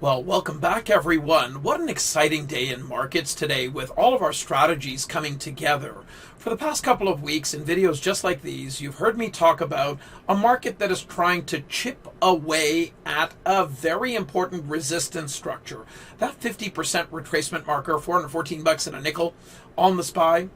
Well, welcome back, everyone. What an exciting day in markets today with all of our strategies coming together. For the past couple of weeks in videos just like these, you've heard me talk about a market that is trying to chip away at a very important resistance structure. That 50% retracement marker, 414 bucks and a nickel on the SPY,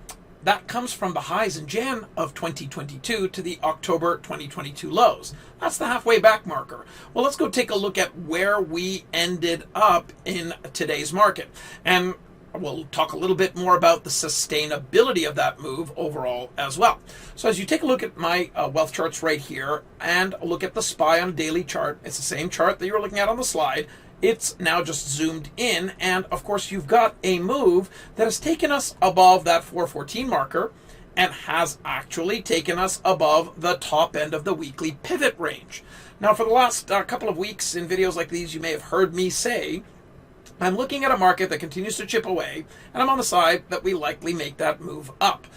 that comes from the highs in Jan of 2022 to the October 2022 lows. That's the halfway back marker. Well, let's go take a look at where we ended up in today's market. And we'll talk a little bit more about the sustainability of that move overall as well. So as you take a look at my wealth charts right here and look at the SPY on a daily chart, it's the same chart that you were looking at on the slide. It's now just zoomed in, and of course you've got a move that has taken us above that 414 marker and has actually taken us above the top end of the weekly pivot range. Now, for the last couple of weeks in videos like these, you may have heard me say I'm looking at a market that continues to chip away, and I'm on the side that we likely make that move up.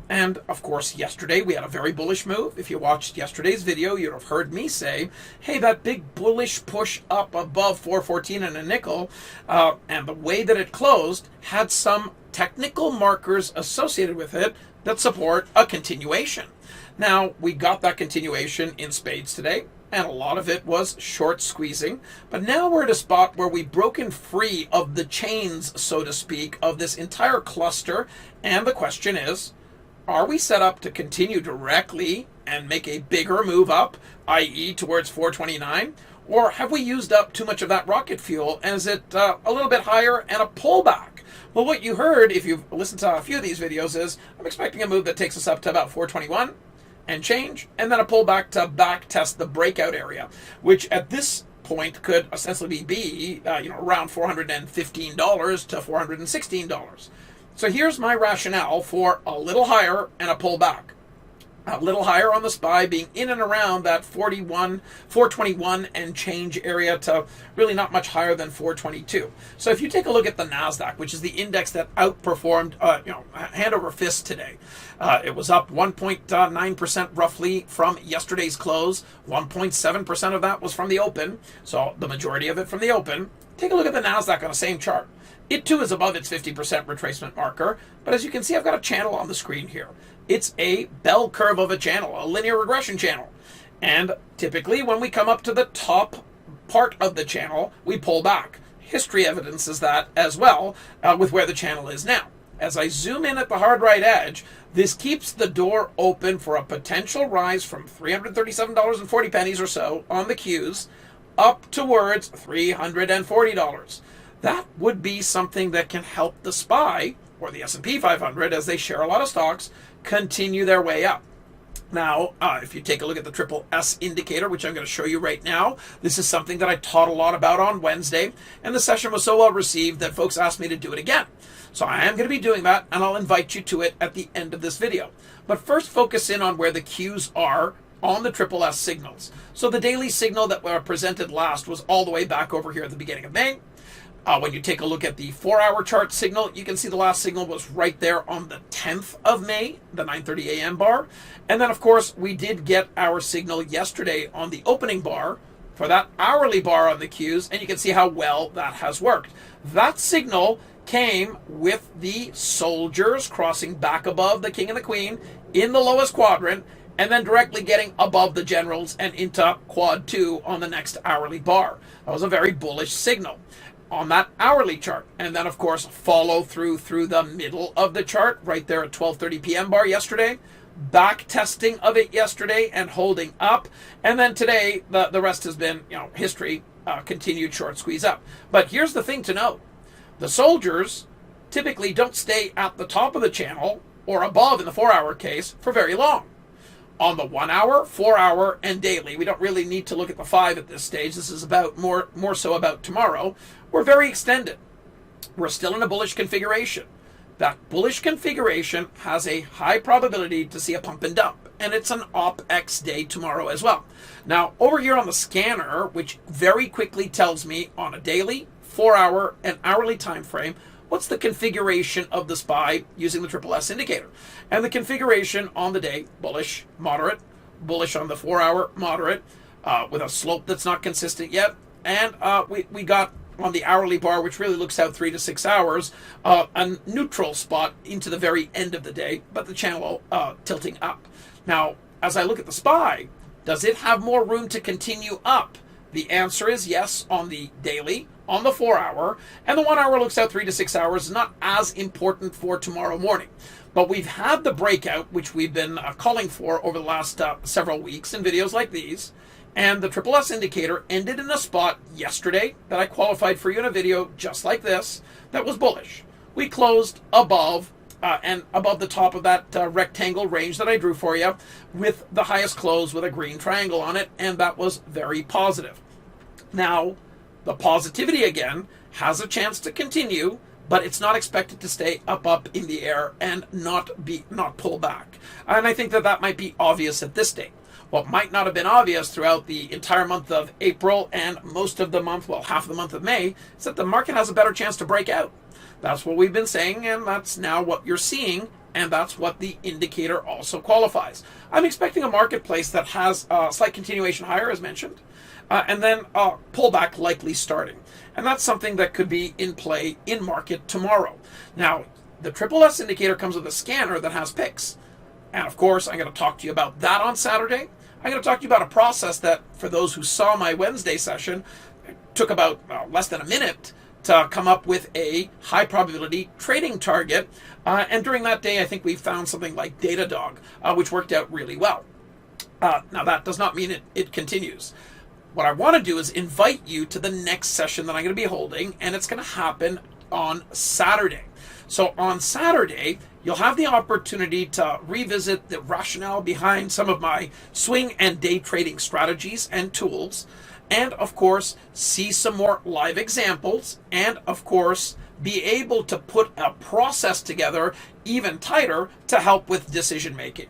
And of course, yesterday we had a very bullish move. If you watched yesterday's video, you'd have heard me say, hey, that big bullish push up above 414 and a nickel, and the way that it closed had some technical markers associated with it that support a continuation. Now, we got that continuation in spades today, and a lot of it was short squeezing. But now we're at a spot where we've broken free of the chains, so to speak, of this entire cluster. And the question is, are we set up to continue directly and make a bigger move up, i.e. towards 429? Or have we used up too much of that rocket fuel, and is it a little bit higher and a pullback? Well, what you heard, if you've listened to a few of these videos, is I'm expecting a move that takes us up to about 421 and change, and then a pullback to back test the breakout area, which at this point could ostensibly be around $415 to $416. So here's my rationale for a little higher and a pullback. A little higher on the SPY being in and around that 421 and change area to really not much higher than 422. So if you take a look at the NASDAQ, which is the index that outperformed, hand over fist today, it was up 1.9% roughly from yesterday's close. 1.7% of that was from the open. So the majority of it from the open. Take a look at the NASDAQ on the same chart. It too is above its 50% retracement marker, but as you can see, I've got a channel on the screen here. It's a bell curve of a channel, a linear regression channel. And typically when we come up to the top part of the channel, we pull back. History evidences that as well with where the channel is now. As I zoom in at the hard right edge, this keeps the door open for a potential rise from $337.40 or so on the Qs up towards $340. That would be something that can help the SPY, or the S&P 500, as they share a lot of stocks, continue their way up. Now, if you take a look at the triple S indicator, which I'm going to show you right now, this is something that I taught a lot about on Wednesday, and the session was so well received that folks asked me to do it again. So I am going to be doing that, and I'll invite you to it at the end of this video. But first, focus in on where the Qs are on the triple S signals. So the daily signal that were presented last was all the way back over here at the beginning of May. When you take a look at the 4-hour chart signal, you can see the last signal was right there on the 10th of May, the 9:30 a.m. bar. And then, of course, we did get our signal yesterday on the opening bar for that hourly bar on the Qs, and you can see how well that has worked. That signal came with the soldiers crossing back above the king and the queen in the lowest quadrant, and then directly getting above the generals and into quad 2 on the next hourly bar. That was a very bullish signal on that hourly chart. And then, of course, follow through the middle of the chart right there at 12:30 p.m. bar yesterday, back testing of it yesterday and holding up. And then today, the rest has been, history, continued short squeeze up. But here's the thing to note. The soldiers typically don't stay at the top of the channel or above in the 4-hour case for very long. On the 1 hour, 4 hour, and daily, we don't really need to look at the 5 at this stage. This is about more so about tomorrow. We're very extended. We're still in a bullish configuration. That bullish configuration has a high probability to see a pump and dump, and it's an OpEx day tomorrow as well. Now, over here on the scanner, which very quickly tells me on a daily, 4-hour, and hourly time frame, what's the configuration of the SPY using the triple S indicator? And the configuration on the day, bullish, moderate, bullish on the 4-hour, moderate, with a slope that's not consistent yet. And we got on the hourly bar, which really looks out 3 to 6 hours, a neutral spot into the very end of the day, but the channel tilting up. Now, as I look at the SPY, does it have more room to continue up? The answer is yes on the daily, on the 4 hour, and the 1 hour looks out 3 to 6 hours, is not as important for tomorrow morning. But we've had the breakout, which we've been calling for over the last several weeks in videos like these, and the triple S indicator ended in a spot yesterday that I qualified for you in a video just like this that was bullish. We closed above and above the top of that rectangle range that I drew for you with the highest close with a green triangle on it, and that was very positive. Now, the positivity again has a chance to continue, but it's not expected to stay up in the air and not pull back. And I think that might be obvious at this date. What might not have been obvious throughout the entire month of April and most of the month, well, half of the month of May, is that the market has a better chance to break out. That's what we've been saying, and that's now what you're seeing, and that's what the indicator also qualifies. I'm expecting a marketplace that has a slight continuation higher, as mentioned, and then a pullback likely starting. And that's something that could be in play in market tomorrow. Now, the triple S indicator comes with a scanner that has picks. And of course, I'm going to talk to you about that on Saturday. I'm going to talk to you about a process that, for those who saw my Wednesday session, took about less than a minute to come up with a high probability trading target. And during that day, I think we found something like Datadog, which worked out really well. Now, that does not mean it continues. What I want to do is invite you to the next session that I'm going to be holding, and it's going to happen on Saturday. So on Saturday, you'll have the opportunity to revisit the rationale behind some of my swing and day trading strategies and tools, and of course, see some more live examples, and of course, be able to put a process together even tighter to help with decision making.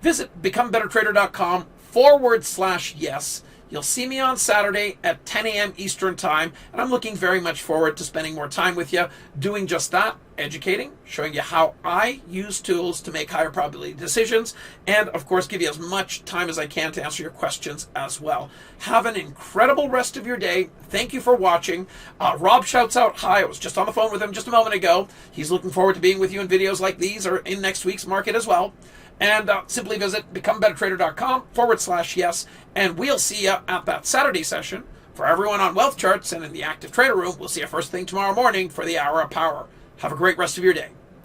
Visit becomebettertrader.com/yes. You'll see me on Saturday at 10 a.m. Eastern Time, and I'm looking very much forward to spending more time with you, doing just that, educating, showing you how I use tools to make higher probability decisions, and of course give you as much time as I can to answer your questions as well. Have an incredible rest of your day. Thank you for watching. Rob shouts out hi. I was just on the phone with him just a moment ago. He's looking forward to being with you in videos like these or in next week's market as well. And simply visit becomebettertrader.com/yes, and we'll see you at that Saturday session. For everyone on Wealth Charts and in the Active Trader Room, we'll see you first thing tomorrow morning for the Hour of Power. Have a great rest of your day.